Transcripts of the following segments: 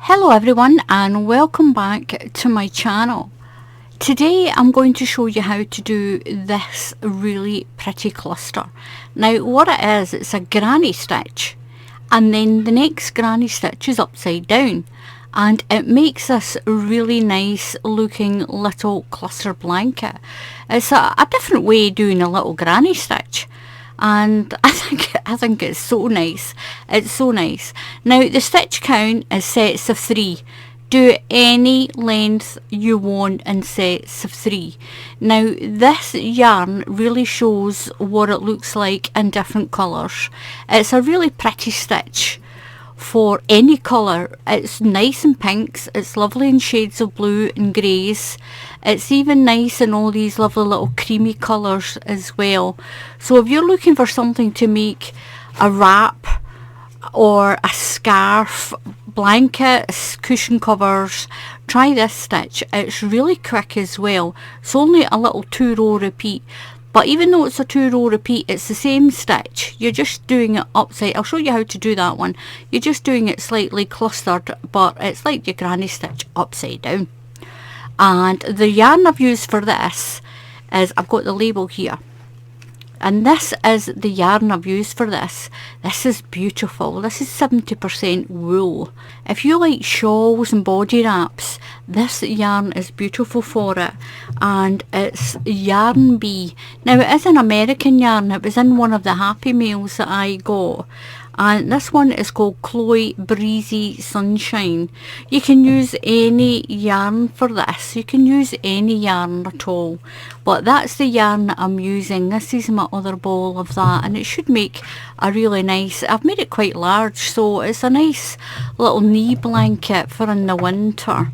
Hello everyone and welcome back to my channel. Today I'm going to show you how to do this really pretty cluster. Now what it is, it's a granny stitch and then the next granny stitch is upside down and it makes this really nice looking little cluster blanket. It's a different way of doing a little granny stitch. And I think it's so nice. It's so nice. Now the stitch count is sets of 3. Do any length you want in sets of 3. Now this yarn really shows what it looks like in different colours. It's a really pretty stitch for any colour. It's nice in pinks, it's lovely in shades of blue and greys. It's even nice in all these lovely little creamy colours as well. So if you're looking for something to make a wrap or a scarf, blankets, cushion covers, try this stitch. It's really quick as well. It's only a little 2-row repeat. But even though it's a 2-row repeat, it's the same stitch. You're just doing it upside. I'll show you how to do that one. You're just doing it slightly clustered, but it's like your granny stitch upside down. And the yarn I've used for this is, I've got the label here. And this is the yarn I've used for this. This is beautiful. This is 70% wool. If you like shawls and body wraps, this yarn is beautiful for it. And it's Yarn Bee. Now it is an American yarn. It was in one of the Happy Meals that I got. And this one is called Chloe Breezy Sunshine. You can use any yarn for this. You can use any yarn at all. But that's the yarn that I'm using. This is my other ball of that. And it should make a really nice... I've made it quite large. So it's a nice little knee blanket for in the winter.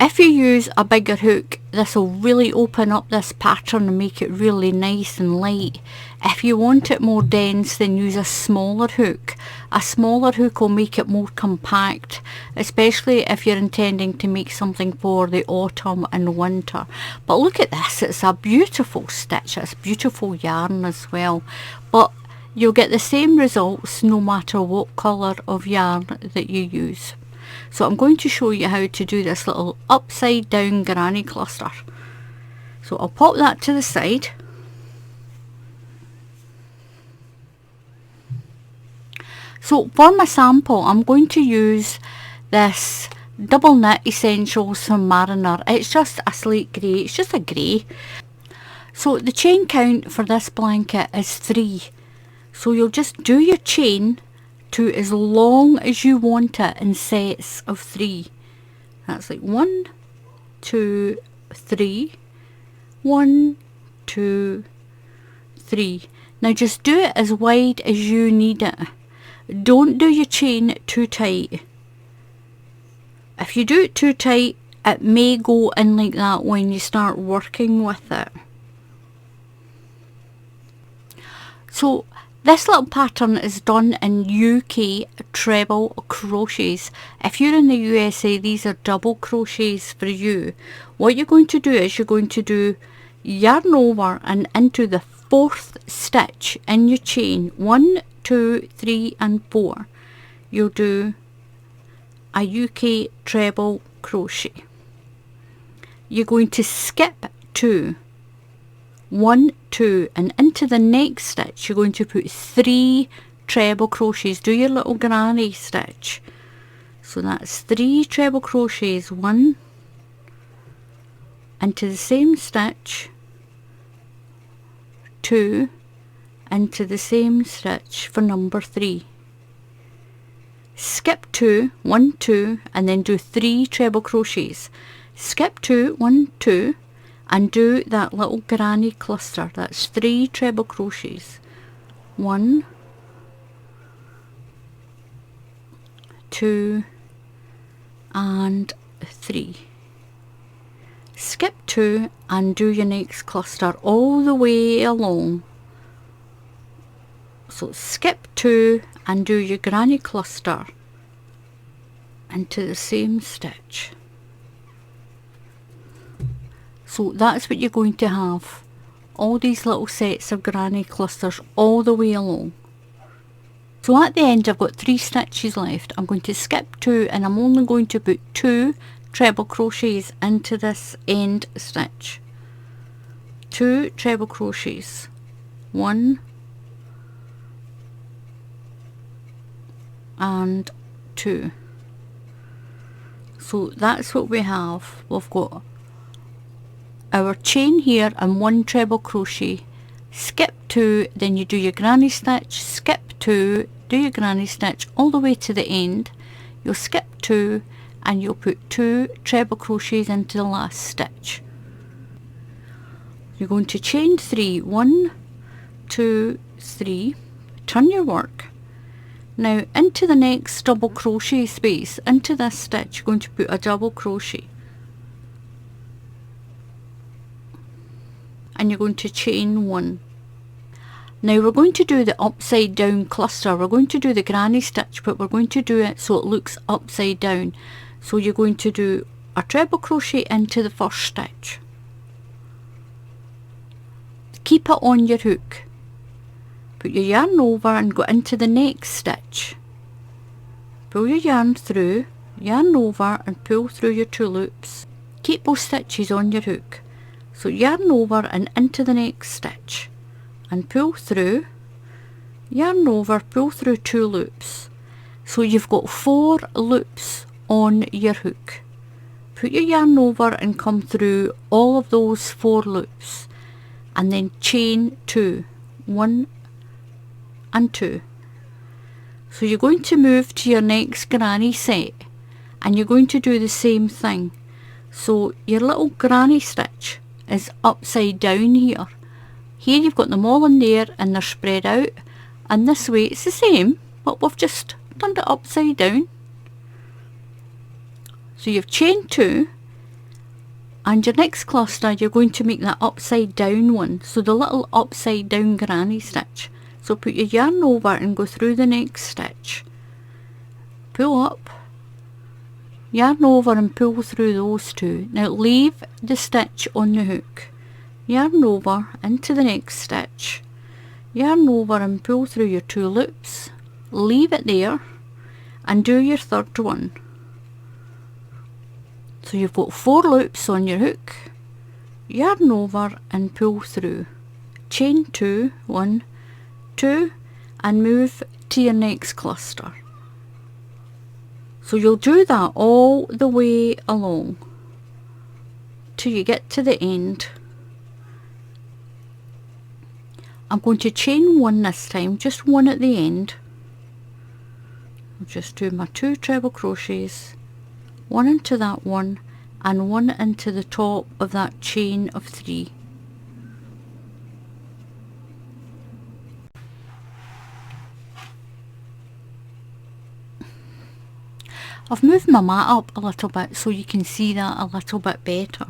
If you use a bigger hook, this will really open up this pattern and make it really nice and light. If you want it more dense, then use a smaller hook. A smaller hook will make it more compact, especially if you're intending to make something for the autumn and winter. But look at this, it's a beautiful stitch, it's beautiful yarn as well. But you'll get the same results no matter what colour of yarn that you use. So I'm going to show you how to do this little upside down granny cluster. So I'll pop that to the side. So for my sample, I'm going to use this double knit Essentials from Mariner. It's just a slate grey, it's just a grey. So the chain count for this blanket is 3. So you'll just do your chain to as long as you want it in sets of 3. That's like 1, 2, 3, 1, 2, 3. Now just do it as wide as you need it. Don't do your chain too tight. If you do it too tight, it may go in like that when you start working with it. So this little pattern is done in UK treble crochets. If you're in the USA, these are double crochets for you. What you're going to do is you're going to do yarn over and into the 4th stitch in your chain. 1, 2, 3 and 4. You'll do a UK treble crochet. You're going to skip 2. 1, 2 and into the next stitch you're going to put 3 treble crochets. Do your little granny stitch. So that's 3 treble crochets. 1 into the same stitch, 2 into the same stitch for number 3. Skip 2, 1, 2 and then do 3 treble crochets. Skip 2, 1, 2 and do that little granny cluster. That's 3 treble crochets. 1, 2 and 3. Skip 2 and do your next cluster all the way along. So skip 2 and do your granny cluster into the same stitch. So that's what you're going to have. All these little sets of granny clusters all the way along. So at the end I've got 3 stitches left. I'm going to skip 2 and I'm only going to put 2 treble crochets into this end stitch. 2 treble crochets, 1 and 2. So that's what we have. We've got our chain here and 1 treble crochet, skip 2, then you do your granny stitch, skip 2, do your granny stitch all the way to the end, you'll skip 2 and you'll put 2 treble crochets into the last stitch. You're going to chain 3, 1, 2, 3, turn your work. Now into the next double crochet space, into this stitch, you're going to put a double crochet. And you're going to chain 1. Now we're going to do the upside down cluster. We're going to do the granny stitch, but we're going to do it so it looks upside down. So you're going to do a treble crochet into the first stitch. Keep it on your hook. Put your yarn over and go into the next stitch. Pull your yarn through, yarn over and pull through your 2 loops. Keep both stitches on your hook. So yarn over and into the next stitch and pull through, yarn over, pull through 2 loops. So you've got 4 loops on your hook. Put your yarn over and come through all of those 4 loops and then chain 2, 1 and 2. So you're going to move to your next granny set and you're going to do the same thing. So your little granny stitch is upside down here. Here you've got them all in there and they're spread out, and this way it's the same, but we've just turned it upside down. So you've chained 2 and your next cluster you're going to make that upside down one, so the little upside down granny stitch. So put your yarn over and go through the next stitch, pull up, yarn over and pull through those 2. Now leave the stitch on the hook, yarn over into the next stitch, yarn over and pull through your 2 loops, leave it there and do your 3rd one. So you've got 4 loops on your hook, yarn over and pull through, chain 2, 1, 2 and move to your next cluster. So you'll do that all the way along till you get to the end. I'm going to chain 1 this time, just 1 at the end. I'll just do my 2 treble crochets, 1 into that one and 1 into the top of that chain of 3. I've moved my mat up a little bit so you can see that a little bit better.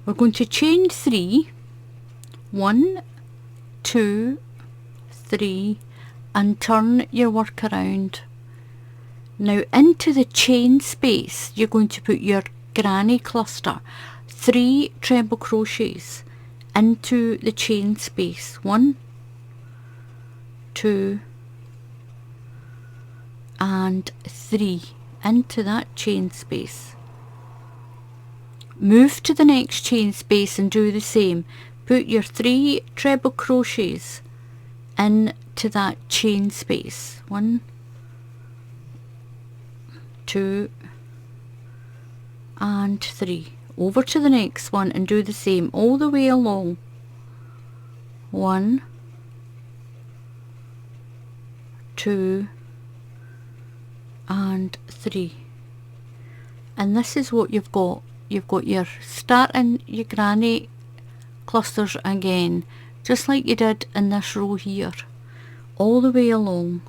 We're going to chain 3, 1, 2, 3 and turn your work around. Now into the chain space you're going to put your granny cluster, 3 treble crochets into the chain space, 1, 2 and 3 into that chain space. Move to the next chain space and do the same. Put your 3 treble crochets into that chain space, 1, 2 and 3. Over to the next one and do the same all the way along, 1, 2 and 3. And this is what you've got. You've got your starting your granny clusters again, just like you did in this row here, all the way along.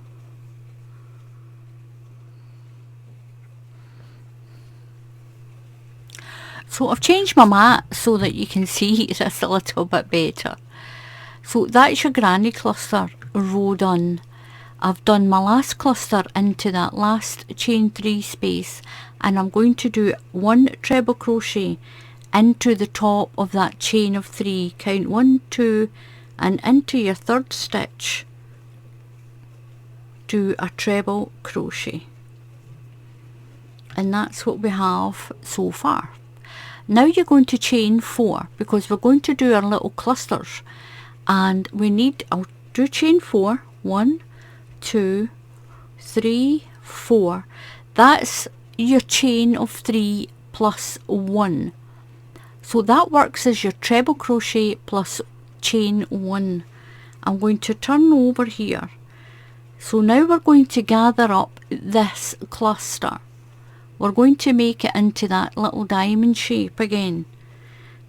So I've changed my mat so that you can see this a little bit better. So that's your granny cluster row done. I've done my last cluster into that last chain 3 space, and I'm going to do 1 treble crochet into the top of that chain of 3. Count 1, 2 and into your 3rd stitch. do a treble crochet, and that's what we have so far. Now you're going to chain 4 because we're going to do our little clusters, and we need, I'll do chain 4, 1, 2, 3, 4. That's your chain of 3 plus 1. So that works as your treble crochet plus chain 1. I'm going to turn over here. So now we're going to gather up this cluster. We're going to make it into that little diamond shape again.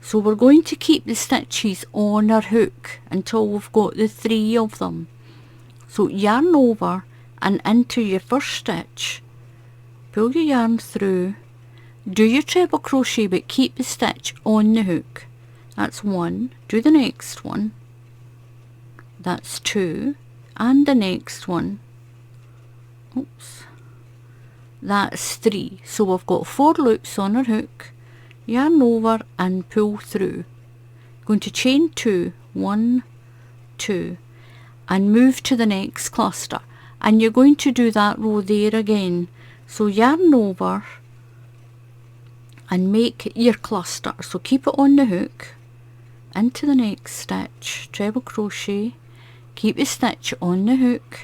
So we're going to keep the stitches on our hook until we've got the 3 of them. So yarn over and into your first stitch, pull your yarn through, do your treble crochet but keep the stitch on the hook. That's 1, do the next one, that's 2, and the next one, oops, that's 3. So we've got 4 loops on our hook, yarn over and pull through, going to chain 2, 1, 2, and move to the next cluster, and you're going to do that row there again. So yarn over and make your cluster, so keep it on the hook, into the next stitch, treble crochet, keep the stitch on the hook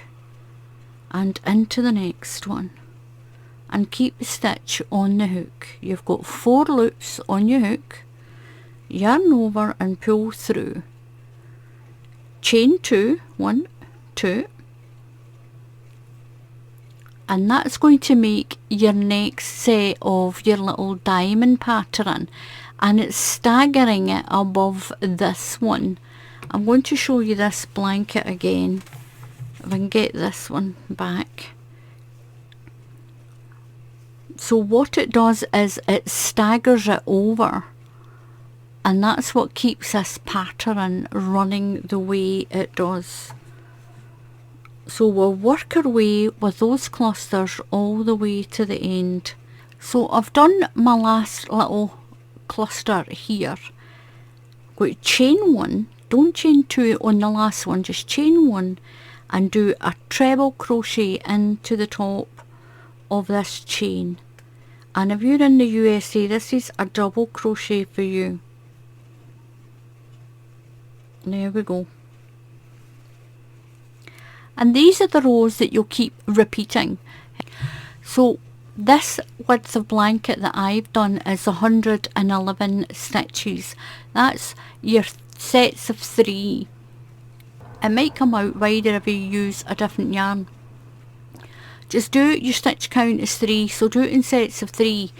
and into the next one, and keep the stitch on the hook. You've got 4 loops on your hook, yarn over and pull through, chain 2, 1, 2, and that's going to make your next set of your little diamond pattern, and it's staggering it above this one. I'm going to show you this blanket again, if I can get this one back. So what it does is it staggers it over, and that's what keeps this pattern running the way it does. So we'll work our way with those clusters all the way to the end. So I've done my last little cluster here. Go to chain 1, don't chain 2 on the last one, just chain 1 and do a treble crochet into the top of this chain. And if you're in the USA, this is a double crochet for you. There we go. And these are the rows that you'll keep repeating. So this width of blanket that I've done is 111 stitches. That's your sets of 3. It might come out wider if you use a different yarn. Just do your stitch count as 3, so do it in sets of 3.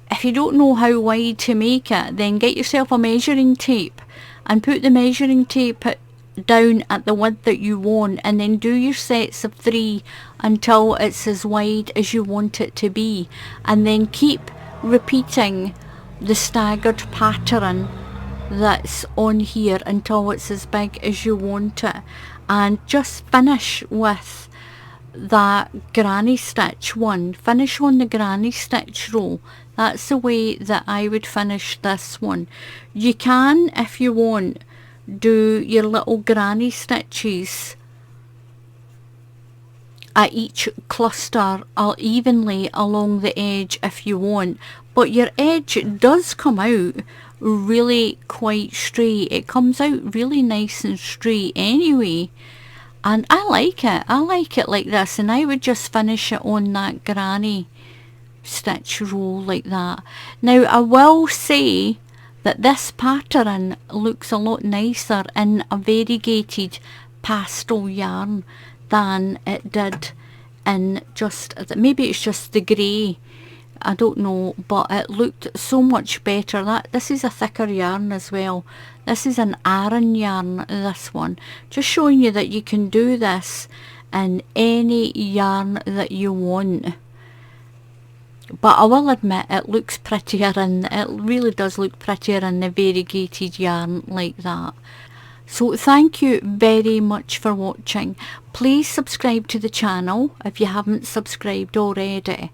If you don't know how wide to make it, then get yourself a measuring tape and put the measuring tape down at the width that you want, and then do your sets of 3 until it's as wide as you want it to be, and then keep repeating the staggered pattern that's on here until it's as big as you want it, and just finish with that granny stitch one. Finish on the granny stitch row. That's the way that I would finish this one. You can, if you want, do your little granny stitches at each cluster evenly along the edge if you want, but your edge does come out really quite straight. It comes out really nice and straight anyway, and I like it like this, and I would just finish it on that granny stitch row like that. Now I will say that this pattern looks a lot nicer in a variegated pastel yarn than it did in just, maybe it's just the grey, I don't know, but it looked so much better. This is a thicker yarn as well. This is an Aran yarn, this one. Just showing you that you can do this in any yarn that you want. But I will admit it looks prettier, and it really does look prettier in the variegated yarn like that. So thank you very much for watching. Please subscribe to the channel if you haven't subscribed already.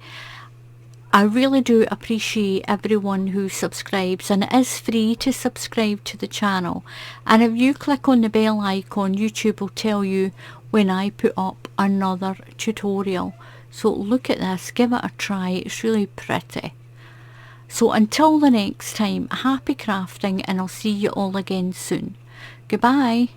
I really do appreciate everyone who subscribes, and it is free to subscribe to the channel, and if you click on the bell icon, YouTube will tell you when I put up another tutorial. So look at this, give it a try, it's really pretty. So until the next time, happy crafting, and I'll see you all again soon. Goodbye.